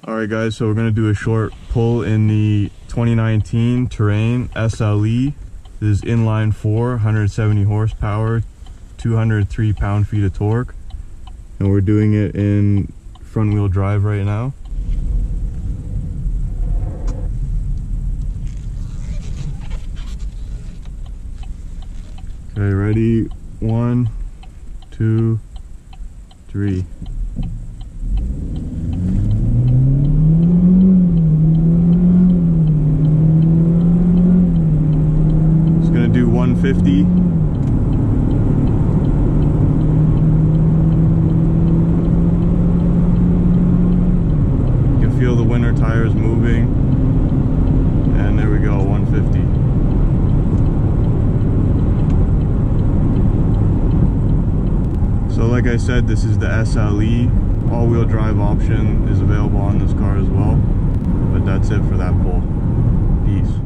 Alright guys, so we're going to do a short pull in the 2019 Terrain SLE. This is inline 4, 170 horsepower, 203 pound-feet of torque. And we're doing it in front wheel drive right now. Okay, ready? 1, 2, 3. It's gonna do 150. You can feel the winter tires moving. And there we go, 150. So like I said, this is the SLE. All-wheel drive option is available on this car as well. But that's it for that pull. Peace.